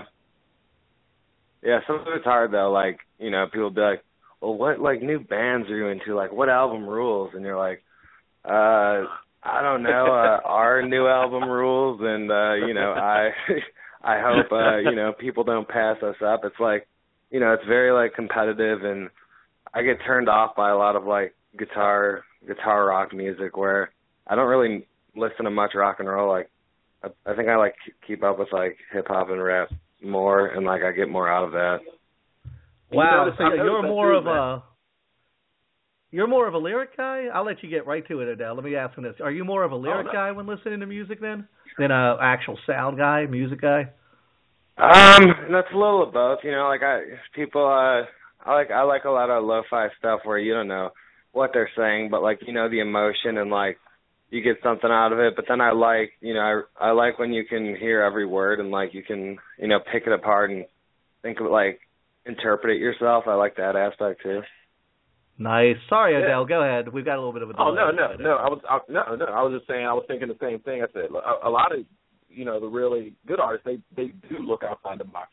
Yeah, sometimes it's hard though. People be like, well, what new bands are you into? What album rules? And you're like, I don't know. Our new album rules, and I hope people don't pass us up. It's it's very competitive, and I get turned off by a lot of guitar rock music where I don't really listen to much rock and roll. I think I keep up with hip hop and rap more, and I get more out of that. Wow, so you're more of a lyric guy? I'll let you get right to it, Adele. Let me ask you this: are you more of a lyric guy when listening to music then, than a actual sound guy, music guy? That's a little of both. I like a lot of lo-fi stuff where you don't know what they're saying, but the emotion and you get something out of it. But then I like when you can hear every word and you can pick it apart and think of interpret it yourself. I like that aspect too. Nice. Sorry, Adele. Go ahead. We've got a little bit of a delay. I was just saying. I was thinking the same thing. I said a lot of the really good artists, they do look outside the box.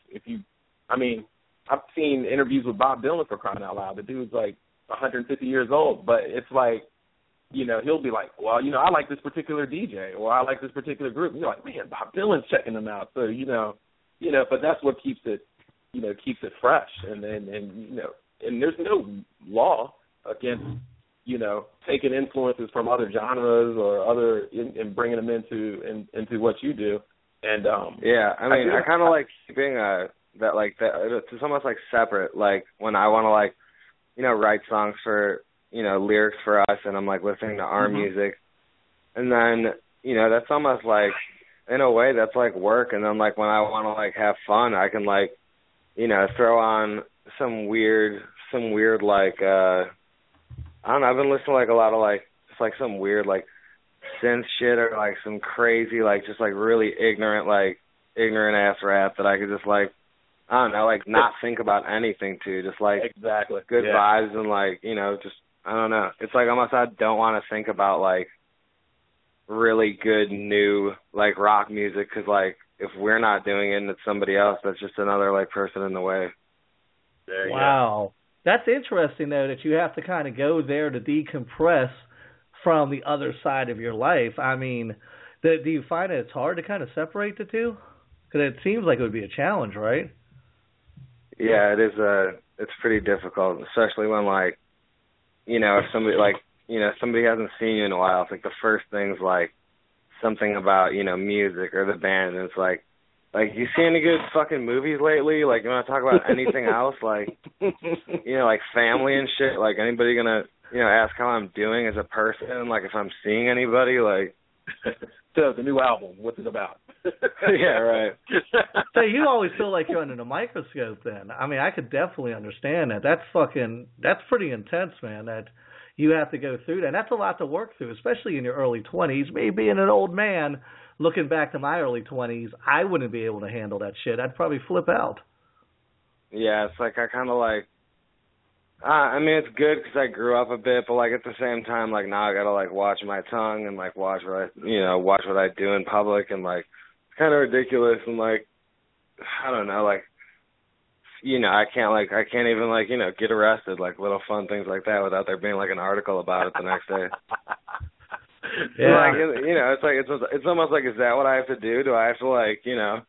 I've seen interviews with Bob Dylan, for crying out loud. The dude's 150 years old, but it's he'll be like, well, I like this particular DJ, or I like this particular group. And you're like, man, Bob Dylan's checking them out. So but that's what keeps it fresh, and there's no law against taking influences from other genres or other and bringing them into what you do. And I kind of like keeping that it's almost separate. When I want to write songs for lyrics for us, and I'm listening to our music, and then that's almost in a way that's work. And then when I want to have fun, I can throw on some weird I don't know, I've been listening to a lot of just some weird synth shit, or some crazy just really ignorant ass rap that I could just I don't know, not think about anything to, just exactly good vibes and just I don't know. It's almost I don't want to think about really good new rock music, because if we're not doing it and it's somebody else, that's just another person in the way. Wow. That's interesting, though, that you have to kind of go there to decompress from the other side of your life. I mean, do you find that it's hard to kind of separate the two? Because it seems like it would be a challenge, right? Yeah, it is. It's pretty difficult, especially when like, you know, if somebody like, you know, somebody hasn't seen you in a while. It's like the first thing's like something about, you know, music or the band, and it's like you see any good fucking movies lately? Like, you want to talk about anything else? Like, you know, like family and shit. Like, anybody gonna, you know, ask how I'm doing as a person? Like, if I'm seeing anybody, like. So the new album, what's it about? Yeah, right. So you always feel like you're under the microscope then. I mean, I could definitely understand that. That's pretty intense, man, that you have to go through that. And that's a lot to work through, especially in your early 20s. Me being an old man, looking back to my early 20s, I wouldn't be able to handle that shit. I'd probably flip out. Yeah, it's like I kind of like, I mean, it's good because I grew up a bit, but like at the same time, like now I gotta like watch my tongue and like watch what I do in public, and like it's kind of ridiculous, and like I don't know, like, you know, I can't even like, you know, get arrested, like little fun things like that without there being like an article about it the next day. Yeah, like, you know, it's like it's almost like, is that what I have to do? Do I have to like, you know,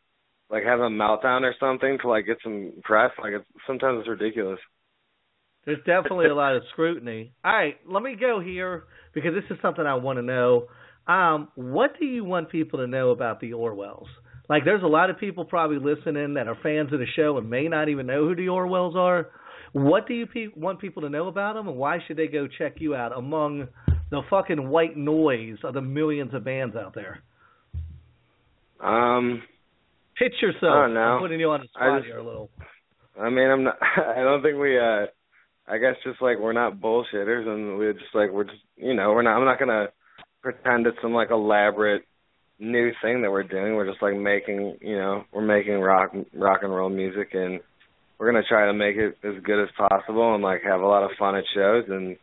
like have a meltdown or something to like get some press? Like sometimes it's ridiculous. there's definitely a lot of scrutiny. All right, let me go here because this is something I want to know. What do you want people to know about the Orwells? Like, there's a lot of people probably listening that are fans of the show and may not even know who the Orwells are. What do you want people to know about them, and why should they go check you out among the fucking white noise of the millions of bands out there? Pitch yourself. I don't know. I'm putting you on the spot here a little. I mean, I'm not. I don't think we. I guess just like we're not bullshitters, and we're just, you know, we're not. I'm not gonna pretend it's some like elaborate new thing that we're doing. We're just like making, you know, we're making rock and roll music, and we're gonna try to make it as good as possible, and like have a lot of fun at shows. And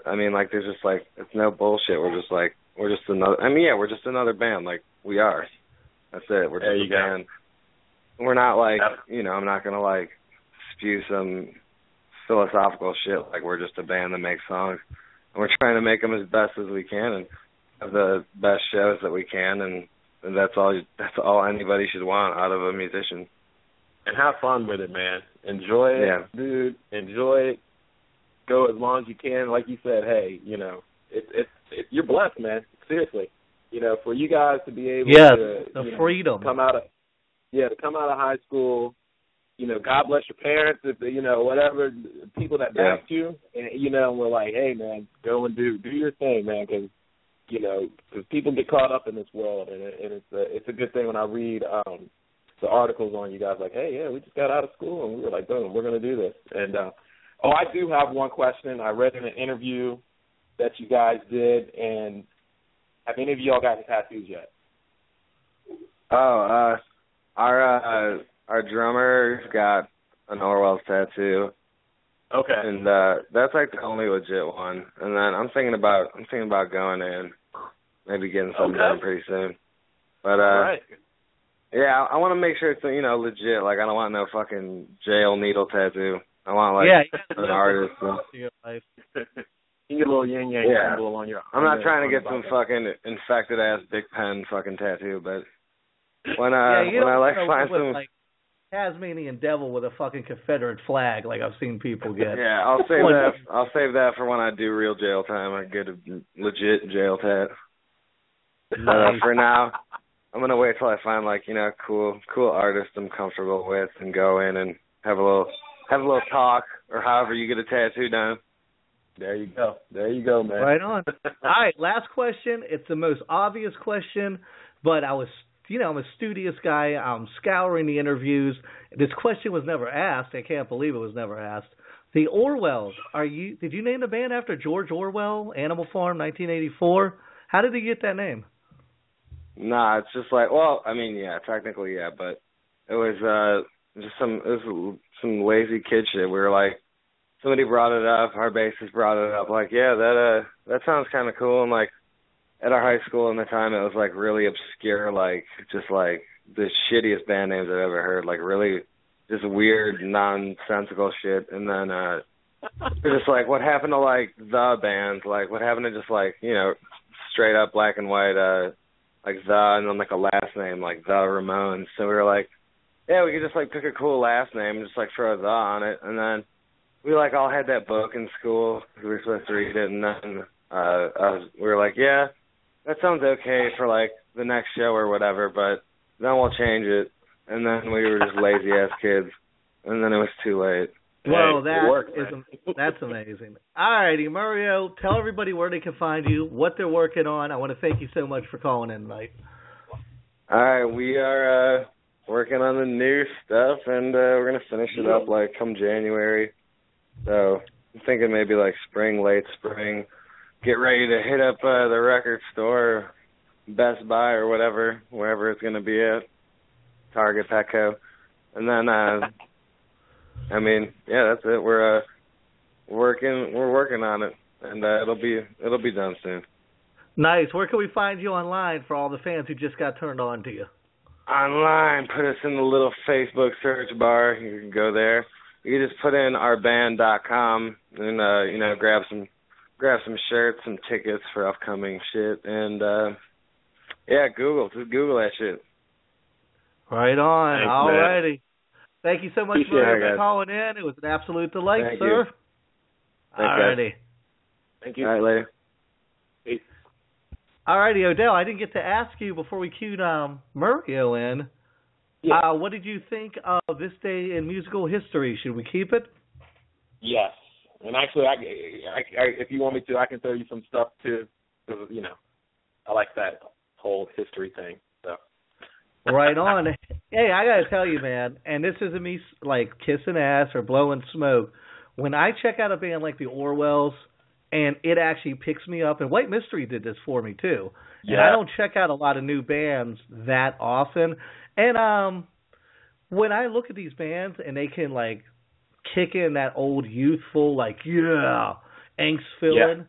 I mean, like, there's just like, it's no bullshit. We're just another. I mean, yeah, we're just another band. Like, we are. That's it. We're just a band. We're not like, you know, I'm not gonna like spew some philosophical shit. Like, we're just a band that makes songs, and we're trying to make them as best as we can and have the best shows that we can, and that's all anybody should want out of a musician. And have fun with it, man. Enjoy it, yeah. Dude. Enjoy it. Go as long as you can. Like you said, hey, you know, you're blessed, man. Seriously, you know, for you guys to be able to the freedom come out of high school. You know, God bless your parents, if you know, whatever, people that backed you, and you know, and we're like, hey, man, go and do your thing, man, because you know, because people get caught up in this world, and it's a good thing when I read the articles on you guys, like, hey, yeah, we just got out of school, and we were like, boom, we're going to do this. And I do have one question. I read in an interview that you guys did, and have any of y'all gotten tattoos yet? Oh, our drummer's got an Orwells tattoo. Okay. And that's like the only legit one. And then I'm thinking about going in, maybe getting something done pretty soon. But all right. Yeah, I want to make sure it's, you know, legit. Like, I don't want no fucking jail needle tattoo. I want like an artist. You get a little yin yang symbol on your. I'm not trying to get some fucking infected ass Big Pen fucking tattoo, but when I like find some. Like Tasmanian devil with a fucking Confederate flag, like I've seen people get. Yeah, I'll save that for when I do real jail time. I get a legit jail tat. But for now, I'm gonna wait till I find like, you know, cool artist I'm comfortable with, and go in and have a little talk, or however you get a tattoo done. There you go, man. Right on. All right, last question. It's the most obvious question, but I'm a studious guy. I'm scouring the interviews. This question was never asked. I can't believe it was never asked. The Orwells, did you name the band after George Orwell, Animal Farm, 1984? How did he get that name? Nah, it's just like, well, I mean, yeah, technically, yeah, but it was just some lazy kid shit. We were like, somebody brought it up, our bassist brought it up, like, yeah, that sounds kind of cool, and like, at our high school in the time, it was like really obscure, like just like the shittiest band names I've ever heard, like really just weird, nonsensical shit. And then Just like what happened to like the bands, like what happened to just like, you know, straight up black and white, like the and then like a last name like the Ramones. So we were like, yeah, we could just like pick a cool last name and just like throw the on it, and then we like all had that book in school. We were supposed to read it, and then we were like, yeah, that sounds okay for like the next show or whatever, but then we'll change it. And then we were just lazy ass kids, and then it was too late. Well, that's amazing. All righty, Mario, tell everybody where they can find you, what they're working on. I want to thank you so much for calling in tonight. All right, we are working on the new stuff, and we're going to finish it up like come January. So I'm thinking maybe like spring, late spring. Get ready to hit up the record store, Best Buy or whatever, wherever it's going to be at, Target, Petco. And then, I mean, yeah, that's it. We're working on it, and it'll be done soon. Nice. Where can we find you online for all the fans who just got turned on to you? Online, put us in the little Facebook search bar. You can go there. You can just put in ourband.com and you know, grab some shirts, some tickets for upcoming shit, and yeah, just Google that shit. Right on. Thanks, all righty. Thank you so much for calling in. It was an absolute delight, Thank sir. You. All righty. Thank you. All right, later. Peace. All righty, Odell, I didn't get to ask you before we queued Mario in. Yeah. What did you think of this day in musical history? Should we keep it? Yes. And actually, I, if you want me to, I can tell you some stuff too. You know, I like that whole history thing. So. Right on. Hey, I gotta tell you, man, and this isn't me like kissing ass or blowing smoke. When I check out a band like the Orwells, and it actually picks me up, and White Mystery did this for me too. Yeah. And I don't check out a lot of new bands that often. And when I look at these bands and they can like kick in that old youthful like angst feeling,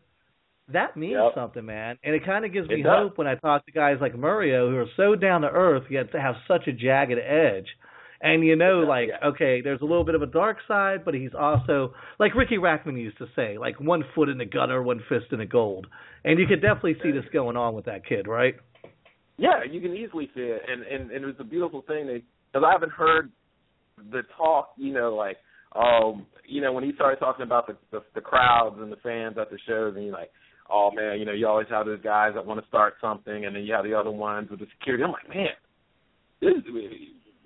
that means something, man. And it kind of gives me hope when I talk to guys like Mario who are so down to earth yet to have such a jagged edge. And you know, like, okay, there's a little bit of a dark side, but he's also, like Ricky Rackman used to say, like 1 foot in the gutter, 1 fist in the gold. And you could definitely see this going on with that kid, right? Yeah, you can easily see it. And it was a beautiful thing because I haven't heard the talk, you know, like, you know, when he started talking about the crowds and the fans at the shows, and you're like, oh, man, you know, you always have those guys that want to start something, and then you have the other ones with the security. I'm like, man,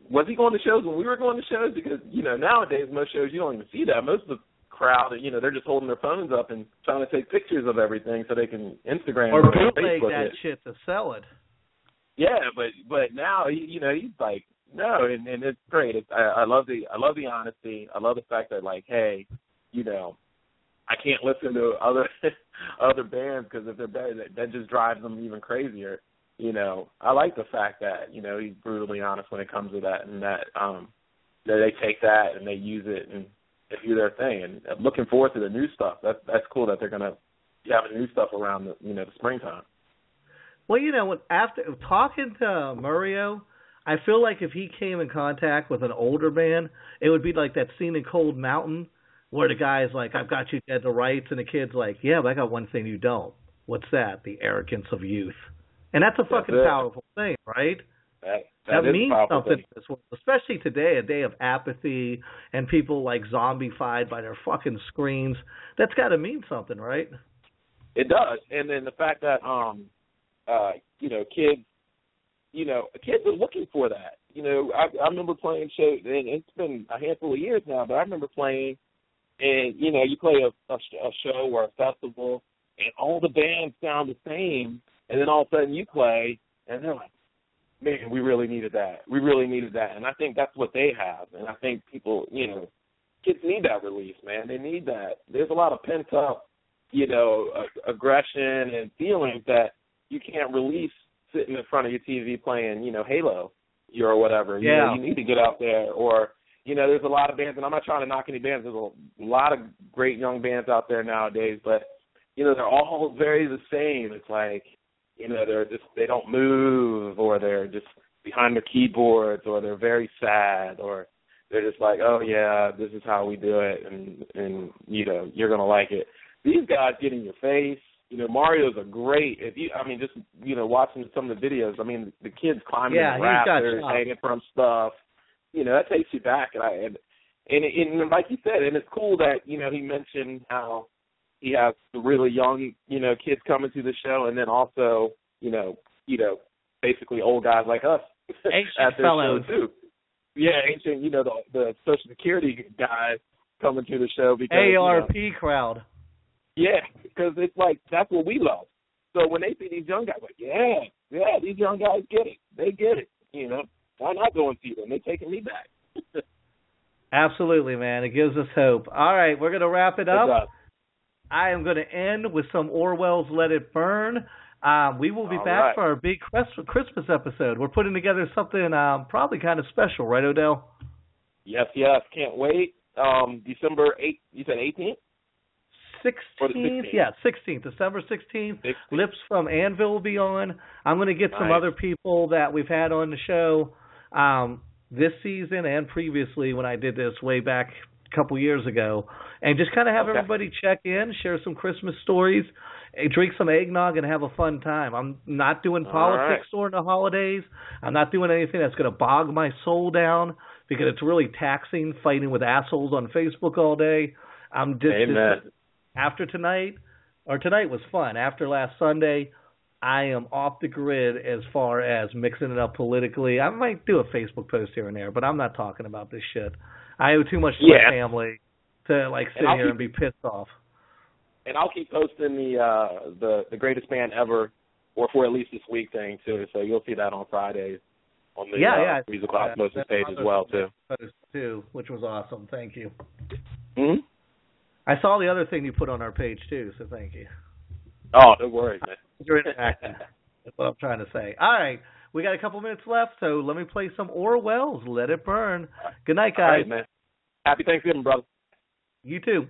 was he going to shows when we were going to shows? Because, you know, nowadays most shows you don't even see that. Most of the crowd, you know, they're just holding their phones up and trying to take pictures of everything so they can Instagram or bootleg that shit to sell it. Yeah, but now, you know, he's like, no, and it's great. I love the honesty. I love the fact that, like, hey, you know, I can't listen to other bands because if they're bad, that just drives them even crazier. You know, I like the fact that, you know, he's brutally honest when it comes to that, and that they take that and they use it and they do their thing. And I'm looking forward to the new stuff. That's cool that they're gonna have new stuff around the springtime. Well, you know, after talking to Mario, I feel like if he came in contact with an older band, it would be like that scene in Cold Mountain where the guy's like, I've got you dead to rights, and the kid's like, yeah, but I got one thing you don't. What's that? The arrogance of youth. And that's a fucking powerful thing, right? That means something in this world, especially today, a day of apathy and people like zombified by their fucking screens. That's got to mean something, right? It does. And then the fact that, you know, kids are looking for that. You know, I remember playing shows, and it's been a handful of years now, but I remember playing, and, you know, you play a show or a festival, and all the bands sound the same, and then all of a sudden you play, and they're like, man, we really needed that. We really needed that. And I think that's what they have. And I think people, you know, kids need that release, man. They need that. There's a lot of pent-up, you know, aggression and feelings that you can't release sitting in front of your TV playing, you know, Halo or whatever. You know, you need to get out there. Or, you know, there's a lot of bands, and I'm not trying to knock any bands. There's a lot of great young bands out there nowadays, but, you know, they're all very the same. It's like, you know, they don't move, or they're just behind their keyboards, or they're very sad, or, they're just like, oh yeah, this is how we do it, and you know, you're gonna like it. These guys get in your face. You know, Mario's a great. Just you know, watching some of the videos. I mean, the kids climbing in the rafters, hanging from stuff. You know, that takes you back, and like you said, and it's cool that you know he mentioned how he has the really young you know kids coming to the show, and then also you know basically old guys like us at their show too. Yeah, ancient. You know, the Social Security guys coming to the show because ARP crowd. Yeah, because it's like that's what we love. So when they see these young guys, like, yeah, these young guys get it. They get it. You know, why not go and see them? They're taking me back. Absolutely, man. It gives us hope. All right, we're going to wrap it up. I am going to end with some Orwells' Let It Burn. We will be back for our big Christmas episode. We're putting together something probably kind of special, right, Odell? Yes. Can't wait. December 8th, you said 18th? 16th, yeah, 16th, December 16th. Lips from Anvil will be on. I'm going to get some other people that we've had on the show this season and previously when I did this way back a couple years ago, and just kind of have everybody check in, share some Christmas stories, drink some eggnog, and have a fun time. I'm not doing politics during the holidays. I'm not doing anything that's going to bog my soul down because it's really taxing fighting with assholes on Facebook all day. I'm just after tonight was fun. After last Sunday, I am off the grid as far as mixing it up politically. I might do a Facebook post here and there, but I'm not talking about this shit. I owe too much to my family to sit here and be pissed off. And I'll keep posting the greatest band ever, or for at least this week thing too. So you'll see that on Fridays on the Musical Osmosis page as well too. Which was awesome. Thank you. Hmm. I saw the other thing you put on our page, too, so thank you. Oh, don't worry, man. You're interacting. That's what I'm trying to say. All right. We got a couple minutes left, so let me play some Orwells. Let it burn. Good night, guys. All right, man. Happy Thanksgiving, brother. You too.